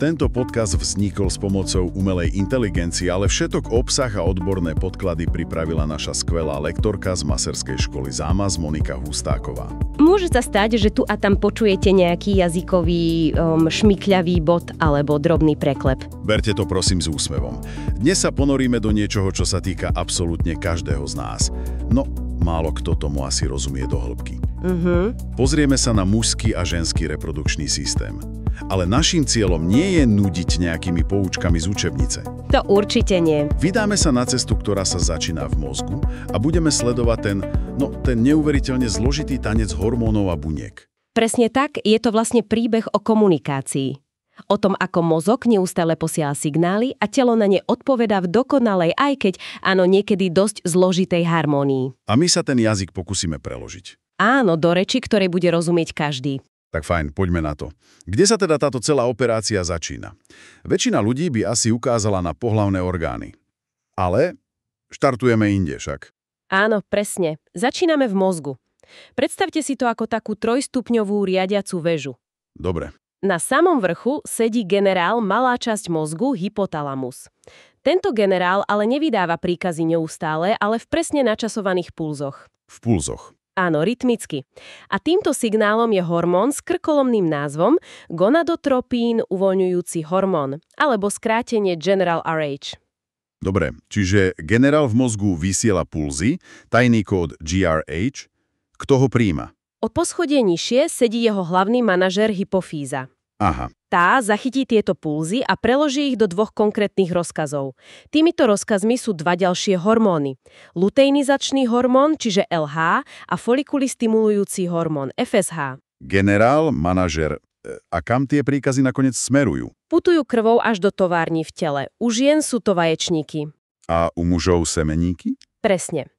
Tento podcast vznikol s pomocou umelej inteligencie, ale všetok obsah a odborné podklady pripravila naša skvelá lektorka z maserskej školy Zámaz Monika Hustáková. Môže sa stať, že tu a tam počujete nejaký jazykový šmykľavý bod alebo drobný preklep. Berte to prosím s úsmevom. Dnes sa ponoríme do niečoho, čo sa týka absolútne každého z nás. No, málo kto tomu asi rozumie do hĺbky. Pozrieme sa na mužský a ženský reprodukčný systém. Ale naším cieľom nie je nudiť nejakými poučkami z učebnice. To určite nie. Vydáme sa na cestu, ktorá sa začína v mozgu a budeme sledovať ten neuveriteľne zložitý tanec hormónov a buniek. Presne tak, je to vlastne príbeh o komunikácii. O tom, ako mozog neustále posiela signály a telo na ne odpovedá v dokonalej, aj keď áno, niekedy dosť zložitej harmónii. A my sa ten jazyk pokúsime preložiť. Áno, do reči, ktorej bude rozumieť každý. Tak fajn, poďme na to. Kde sa teda táto celá operácia začína? Väčšina ľudí by asi ukázala na pohlavné orgány. Ale štartujeme inde však. Áno, presne. Začíname v mozgu. Predstavte si to ako takú trojstupňovú riadiacu väžu. Dobre. Na samom vrchu sedí generál, malá časť mozgu, hypotalamus. Tento generál ale nevydáva príkazy neustále, ale v presne načasovaných pulzoch. V pulzoch. Áno, rytmicky. A týmto signálom je hormón s krkolomným názvom gonadotropín uvoľňujúci hormón, alebo skrátenie General RH. Dobre, čiže generál v mozgu vysiela pulzy, tajný kód GRH. Kto ho prijíma? Od poschodia nižšie sedí jeho hlavný manažér hypofýza. Aha. Tá zachytí tieto pulzy a preloží ich do dvoch konkrétnych rozkazov. Týmito rozkazmi sú dva ďalšie hormóny. Luteinizačný hormón, čiže LH, a folikulystimulujúci hormón FSH. Generál, manažer. A kam tie príkazy nakoniec smerujú? Putujú krvou až do tovární v tele. U žien sú to vaječníky. A u mužov semeníky? Presne.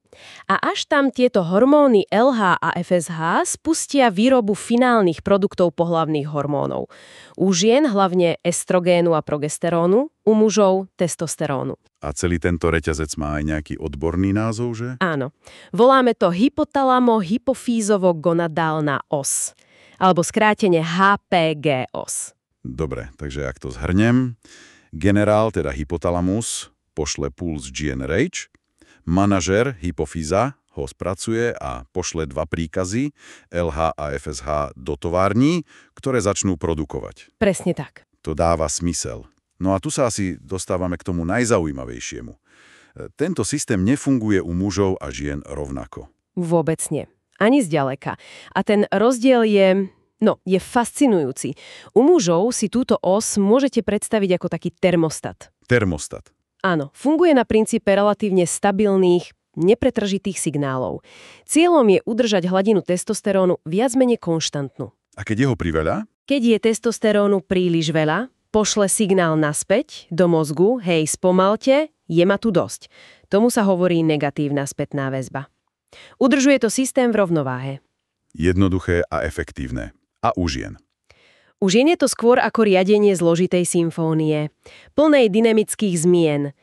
A až tam tieto hormóny LH a FSH spustia výrobu finálnych produktov pohlavných hormónov. U žien hlavne estrogénu a progesterónu, u mužov testosterónu. A celý tento reťazec má aj nejaký odborný názov, že? Áno. Voláme to hypotalamo-hypofýzovo-gonadálna os. Alebo skrátene HPG os. Dobre, takže ak to zhrnem, generál, teda hypotalamus, pošle puls GnRH, manažer hypofýza ho spracuje a pošle dva príkazy LH a FSH do tovární, ktoré začnú produkovať. Presne tak. To dáva smysel. No a tu sa asi dostávame k tomu najzaujímavejšiemu. Tento systém nefunguje u mužov a žien rovnako. Vôbec nie. Ani zďaleka. A ten rozdiel je fascinujúci. U mužov si túto os môžete predstaviť ako taký termostat. Termostat. Áno, funguje na princípe relatívne stabilných, nepretržitých signálov. Cieľom je udržať hladinu testosterónu viac menej konštantnú. A keď je ho priveľa? Keď je testosterónu príliš veľa, pošle signál naspäť do mozgu, hej, spomalte, je ma tu dosť. Tomu sa hovorí negatívna spätná väzba. Udržuje to systém v rovnováhe. Jednoduché a efektívne. A u žien? U žien je to skôr ako riadenie zložitej symfónie, plnej dynamických zmien.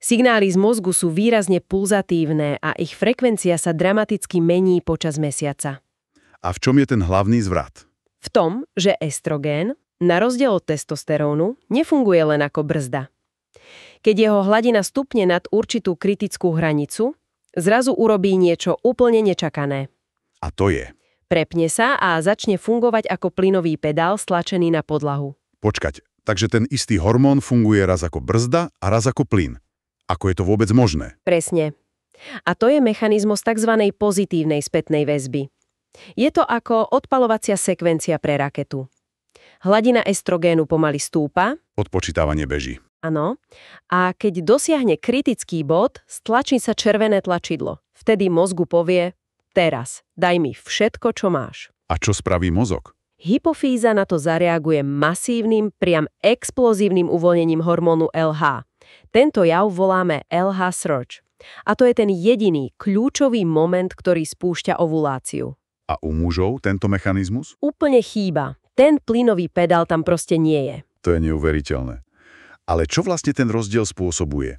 Signály z mozgu sú výrazne pulzatívne a ich frekvencia sa dramaticky mení počas mesiaca. A v čom je ten hlavný zvrat? V tom, že estrogén, na rozdiel od testosterónu, nefunguje len ako brzda. Keď jeho hladina stupne nad určitú kritickú hranicu, zrazu urobí niečo úplne nečakané. A to je? Prepne sa a začne fungovať ako plynový pedál stlačený na podlahu. Počkať, takže ten istý hormón funguje raz ako brzda a raz ako plyn. Ako je to vôbec možné? Presne. A to je mechanizmus tzv. Pozitívnej spätnej väzby. Je to ako odpaľovacia sekvencia pre raketu. Hladina estrogénu pomaly stúpa. Odpočítavanie beží. Áno. A keď dosiahne kritický bod, stlačí sa červené tlačidlo. Vtedy mozgu povie: teraz, daj mi všetko, čo máš. A čo spraví mozog? Hypofýza na to zareaguje masívnym, priam explozívnym uvoľnením hormónu LH. Tento jav voláme LH surge. A to je ten jediný, kľúčový moment, ktorý spúšťa ovuláciu. A u mužov tento mechanizmus? Úplne chýba. Ten plynový pedál tam proste nie je. To je neuveriteľné. Ale čo vlastne ten rozdiel spôsobuje?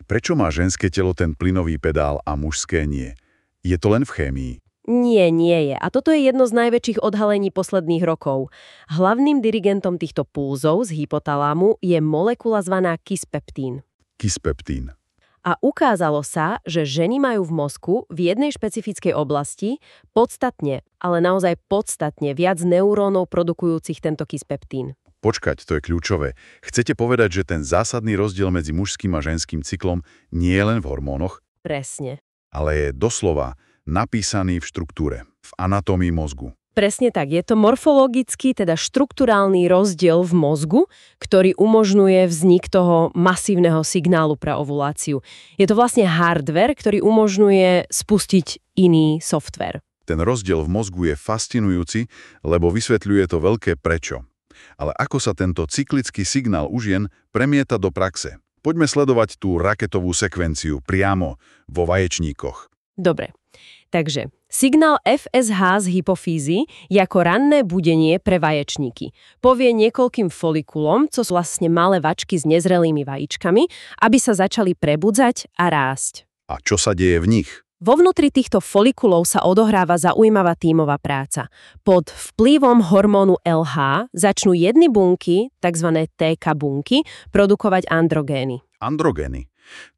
Prečo má ženské telo ten plynový pedál a mužské nie? Je to len v chémii? Nie je. A toto je jedno z najväčších odhalení posledných rokov. Hlavným dirigentom týchto pulzov z hypotalámu je molekula zvaná kispeptín. Kispeptín. A ukázalo sa, že ženy majú v mozgu v jednej špecifickej oblasti podstatne, ale naozaj podstatne viac neurónov produkujúcich tento kispeptín. Počkať, to je kľúčové. Chcete povedať, že ten zásadný rozdiel medzi mužským a ženským cyklom nie je len v hormónoch? Presne. Ale je doslova napísaný v štruktúre, v anatómii mozgu. Presne tak. Je to morfologický, teda štrukturálny rozdiel v mozgu, ktorý umožňuje vznik toho masívneho signálu pre ovuláciu. Je to vlastne hardware, ktorý umožňuje spustiť iný software. Ten rozdiel v mozgu je fascinujúci, lebo vysvetľuje to veľké prečo. Ale ako sa tento cyklický signál u žien premieta do praxe? Poďme sledovať tú raketovú sekvenciu priamo vo vaječníkoch. Dobre. Takže signál FSH z hypofízy je ako ranné budenie pre vaječníky. Povie niekoľkým folikulom, co sú vlastne malé vačky s nezrelými vajíčkami, aby sa začali prebudzať a rásť. A čo sa deje v nich? Vo vnútri týchto folikulov sa odohráva zaujímavá tímová práca. Pod vplyvom hormónu LH začnú jedny bunky, tzv. TK bunky, produkovať androgény. Androgény?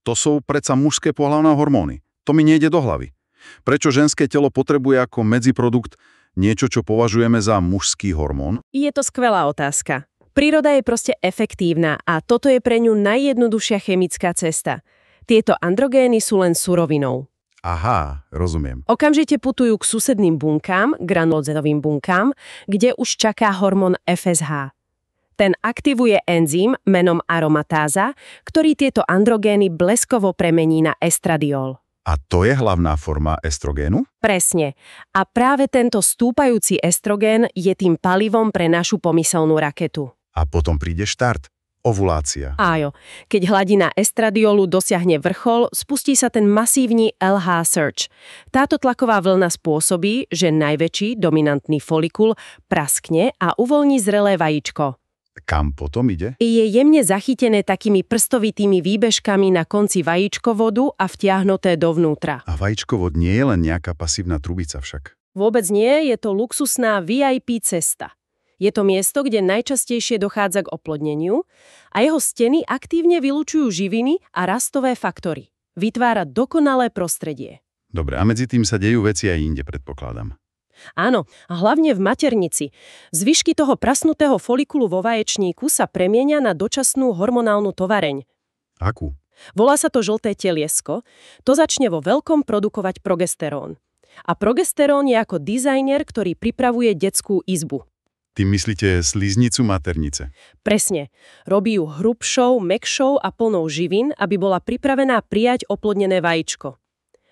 To sú predsa mužské pohlavné hormóny. To mi nejde do hlavy. Prečo ženské telo potrebuje ako medziprodukt niečo, čo považujeme za mužský hormón? Je to skvelá otázka. Príroda je proste efektívna a toto je pre ňu najjednoduchšia chemická cesta. Tieto androgény sú len surovinou. Aha, rozumiem. Okamžite putujú k susedným bunkám, granulocytovým bunkám, kde už čaká hormón FSH. Ten aktivuje enzym menom aromatáza, ktorý tieto androgény bleskovo premení na estradiol. A to je hlavná forma estrogénu? Presne. A práve tento stúpajúci estrogén je tým palivom pre našu pomyselnú raketu. A potom príde štart. Ovulácia. Ájo. Keď hladina estradiolu dosiahne vrchol, spustí sa ten masívny LH surge. Táto tlaková vlna spôsobí, že najväčší dominantný folikul praskne a uvoľní zrelé vajíčko. Kam potom ide? Je jemne zachytené takými prstovitými výbežkami na konci vajíčkovodu a vtiahnuté dovnútra. A vajíčkovod nie je len nejaká pasívna trubica však. Vôbec nie, je to luxusná VIP cesta. Je to miesto, kde najčastejšie dochádza k oplodneniu a jeho steny aktívne vylučujú živiny a rastové faktory. Vytvára dokonalé prostredie. Dobre, a medzi tým sa dejú veci aj inde, predpokladám. Áno, a hlavne v maternici. Zvyšky toho prasnutého folikulu vo vaječníku sa premienia na dočasnú hormonálnu tovareň. Akú? Volá sa to žlté teliesko. To začne vo veľkom produkovať progesterón. A progesterón je ako dizajner, ktorý pripravuje detskú izbu. Tým myslíte sliznicu maternice? Presne. Robí ju hrubšou, mäkšou a plnou živín, aby bola pripravená prijať oplodnené vajíčko.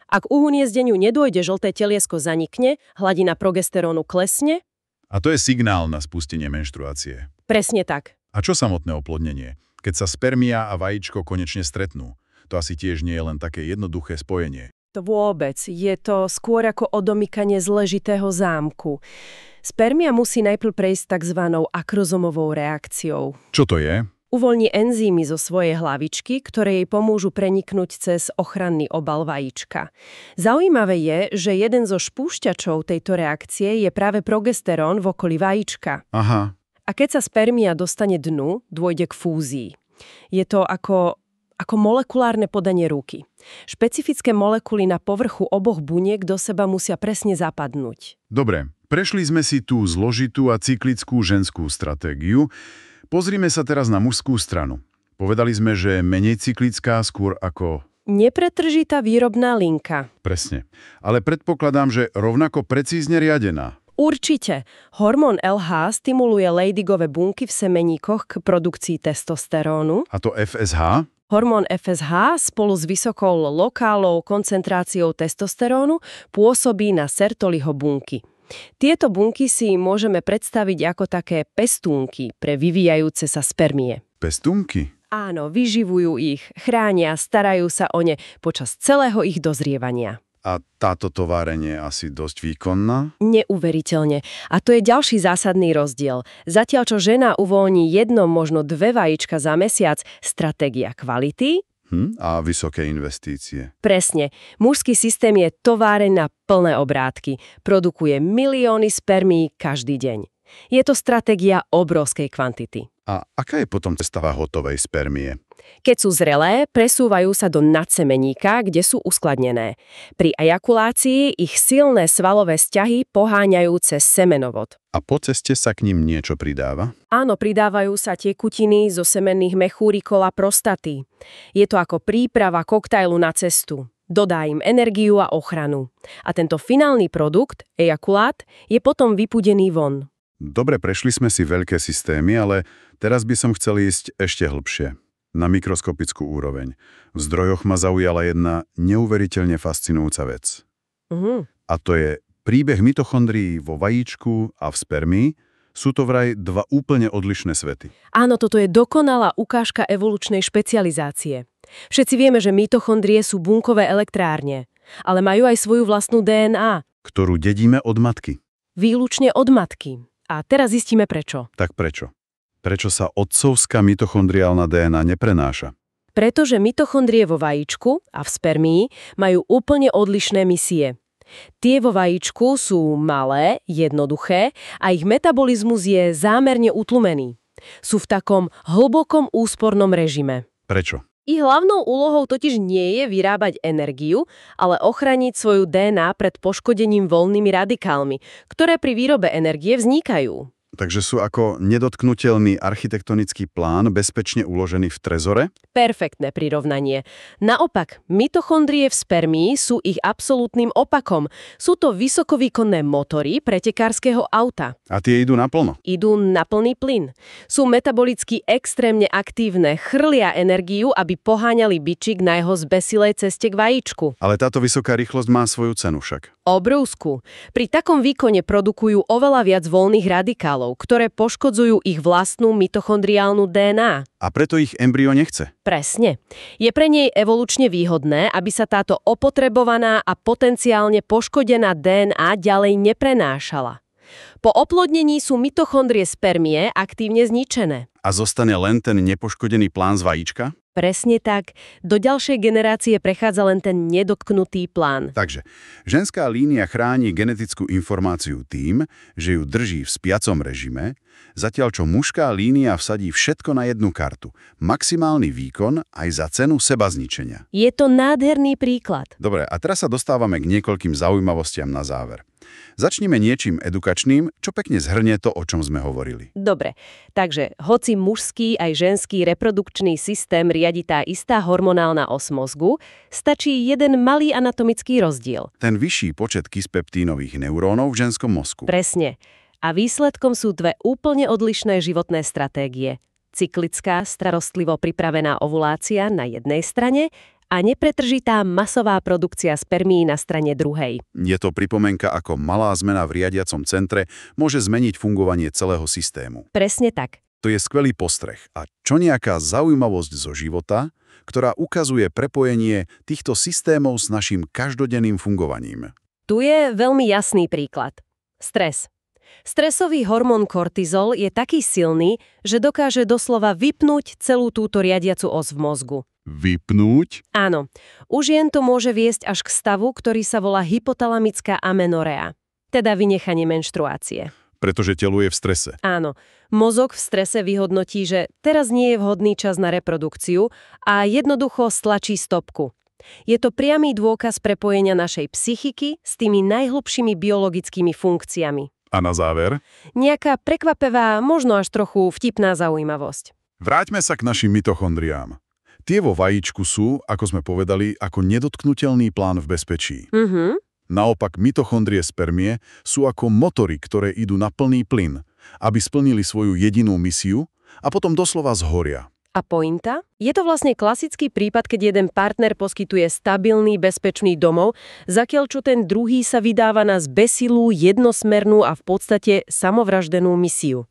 Ak uhniezdeniu nedôjde, žlté teliesko zanikne, hladina progesterónu klesne. A to je signál na spustenie menštruácie. Presne tak. A čo samotné oplodnenie? Keď sa spermia a vajíčko konečne stretnú. To asi tiež nie je len také jednoduché spojenie. To vôbec. Je to skôr ako odomykanie zležitého zámku. Spermia musí najprv prejsť tzv. Akrozomovou reakciou. Čo to je? Uvoľní enzymy zo svojej hlavičky, ktoré jej pomôžu preniknúť cez ochranný obal vajíčka. Zaujímavé je, že jeden zo spúšťačov tejto reakcie je práve progesterón v okolí vajíčka. Aha. A keď sa spermia dostane dnu, dôjde k fúzii. Je to ako molekulárne podanie ruky. Špecifické molekuly na povrchu oboch buniek do seba musia presne zapadnúť. Dobre, prešli sme si tú zložitú a cyklickú ženskú stratégiu. Pozrime sa teraz na mužskú stranu. Povedali sme, že menej cyklická, skôr ako... Nepretržitá výrobná linka. Presne. Ale predpokladám, že rovnako precízne riadená. Určite. Hormón LH stimuluje Leydygové bunky v semeníkoch k produkcii testosterónu. A to FSH? Hormón FSH spolu s vysokou lokálnou koncentráciou testosterónu pôsobí na Sertoliho bunky. Tieto bunky si môžeme predstaviť ako také pestúnky pre vyvíjajúce sa spermie. Pestúnky? Áno, vyživujú ich, chránia, starajú sa o ne počas celého ich dozrievania. A táto továreň je asi dosť výkonná? Neuveriteľne. A to je ďalší zásadný rozdiel. Zatiaľ, čo žena uvoľní jedno, možno dve vajíčka za mesiac, stratégia kvality A vysoké investície. Presne. Mužský systém je továreň na plné obrátky. Produkuje milióny spermií každý deň. Je to stratégia obrovskej kvantity. A aká je potom cesta hotovej spermie? Keď sú zrelé, presúvajú sa do nadsemeníka, kde sú uskladnené. Pri ejakulácii ich silné svalové sťahy poháňajú cez semenovod. A po ceste sa k ním niečo pridáva? Áno, pridávajú sa tekutiny zo semenných mechúrikov a prostaty. Je to ako príprava koktajlu na cestu. Dodá im energiu a ochranu. A tento finálny produkt, ejakulát, je potom vypudený von. Dobre, prešli sme si veľké systémy, ale teraz by som chcel ísť ešte hlbšie. Na mikroskopickú úroveň. V zdrojoch ma zaujala jedna neuveriteľne fascinujúca vec. A to je príbeh mitochondrií vo vajíčku a v spermii. Sú to vraj dva úplne odlišné svety. Áno, toto je dokonalá ukážka evolučnej špecializácie. Všetci vieme, že mitochondrie sú bunkové elektrárne, ale majú aj svoju vlastnú DNA. Ktorú dedíme od matky. Výlučne od matky. A teraz zistíme prečo. Tak prečo? Prečo sa otcovská mitochondriálna DNA neprenáša? Pretože mitochondrie vo vajíčku a v spermii majú úplne odlišné misie. Tie vo vajíčku sú malé, jednoduché a ich metabolizmus je zámerne utlumený. Sú v takom hlbokom úspornom režime. Prečo? Ich hlavnou úlohou totiž nie je vyrábať energiu, ale ochrániť svoju DNA pred poškodením voľnými radikálmi, ktoré pri výrobe energie vznikajú. Takže sú ako nedotknutelný architektonický plán bezpečne uložený v trezore? Perfektné prirovnanie. Naopak, mitochondrie v spermii sú ich absolútnym opakom. Sú to vysokovýkonné motory pretekárskeho auta. A tie idú naplno? Idú na plný plyn. Sú metabolicky extrémne aktívne, chrlia energiu, aby poháňali bičík na jeho zbesilej ceste k vajíčku. Ale táto vysoká rýchlosť má svoju cenu však. Obrovskú. Pri takom výkone produkujú oveľa viac voľných radikálov, ktoré poškodzujú ich vlastnú mitochondriálnu DNA. A preto ich embryo nechce. Presne. Je pre nej evolučne výhodné, aby sa táto opotrebovaná a potenciálne poškodená DNA ďalej neprenášala. Po oplodnení sú mitochondrie spermie aktívne zničené. A zostane len ten nepoškodený plán z vajíčka? Presne tak. Do ďalšej generácie prechádza len ten nedotknutý plán. Takže, ženská línia chráni genetickú informáciu tým, že ju drží v spiacom režime, zatiaľ čo mužská línia vsadí všetko na jednu kartu. Maximálny výkon aj za cenu seba zničenia. Je to nádherný príklad. Dobre, a teraz sa dostávame k niekoľkým zaujímavostiam na záver. Začnime niečím edukačným, čo pekne zhrnie to, o čom sme hovorili. Dobre, takže hoci mužský aj ženský reprodukčný systém riadi tá istá hormonálna os mozgu, stačí jeden malý anatomický rozdiel. Ten vyšší počet kispeptínových neurónov v ženskom mozku. Presne. A výsledkom sú dve úplne odlišné životné stratégie. Cyklická, starostlivo pripravená ovulácia na jednej strane a nepretržitá masová produkcia spermií na strane druhej. Je to pripomienka, ako malá zmena v riadiacom centre môže zmeniť fungovanie celého systému. Presne tak. To je skvelý postreh. A čo nejaká zaujímavosť zo života, ktorá ukazuje prepojenie týchto systémov s našim každodenným fungovaním. Tu je veľmi jasný príklad. Stres. Stresový hormón kortizol je taký silný, že dokáže doslova vypnúť celú túto riadiacu os v mozgu. Vypnúť? Áno. U žien to môže viesť až k stavu, ktorý sa volá hypotalamická amenorea, teda vynechanie menštruácie. Pretože telo je v strese. Áno. Mozog v strese vyhodnotí, že teraz nie je vhodný čas na reprodukciu a jednoducho stlačí stopku. Je to priamy dôkaz prepojenia našej psychiky s tými najhlbšími biologickými funkciami. A na záver? Nejaká prekvapivá, možno až trochu vtipná zaujímavosť. Vráťme sa k našim mitochondriám. Tie vo vajíčku sú, ako sme povedali, ako nedotknutelný plán v bezpečí. Naopak mitochondrie spermie sú ako motory, ktoré idú na plný plyn, aby splnili svoju jedinú misiu a potom doslova zhoria. A pointa? Je to vlastne klasický prípad, keď jeden partner poskytuje stabilný, bezpečný domov, zakiaľ čo ten druhý sa vydáva na zbesilú, jednosmernú a v podstate samovraždenú misiu.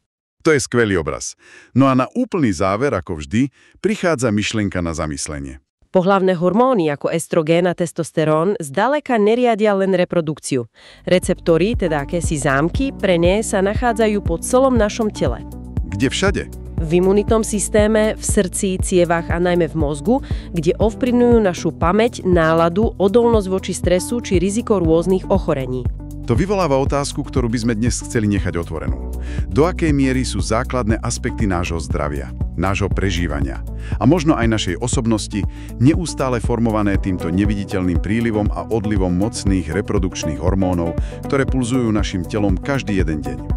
To je skvelý obraz. No a na úplný záver, ako vždy, prichádza myšlienka na zamyslenie. Pohlavné hormóny ako estrogén a testosterón zďaleka neriadia len reprodukciu. Receptory, teda akési zámky, pre ne sa nachádzajú po celom našom tele. Kde všade? V imunitnom systéme, v srdci, cievach a najmä v mozgu, kde ovplyvňujú našu pamäť, náladu, odolnosť voči stresu či riziko rôznych ochorení. To vyvoláva otázku, ktorú by sme dnes chceli nechať otvorenú. Do akej miery sú základné aspekty nášho zdravia, nášho prežívania a možno aj našej osobnosti neustále formované týmto neviditeľným prílivom a odlivom mocných reprodukčných hormónov, ktoré pulzujú našim telom každý jeden deň.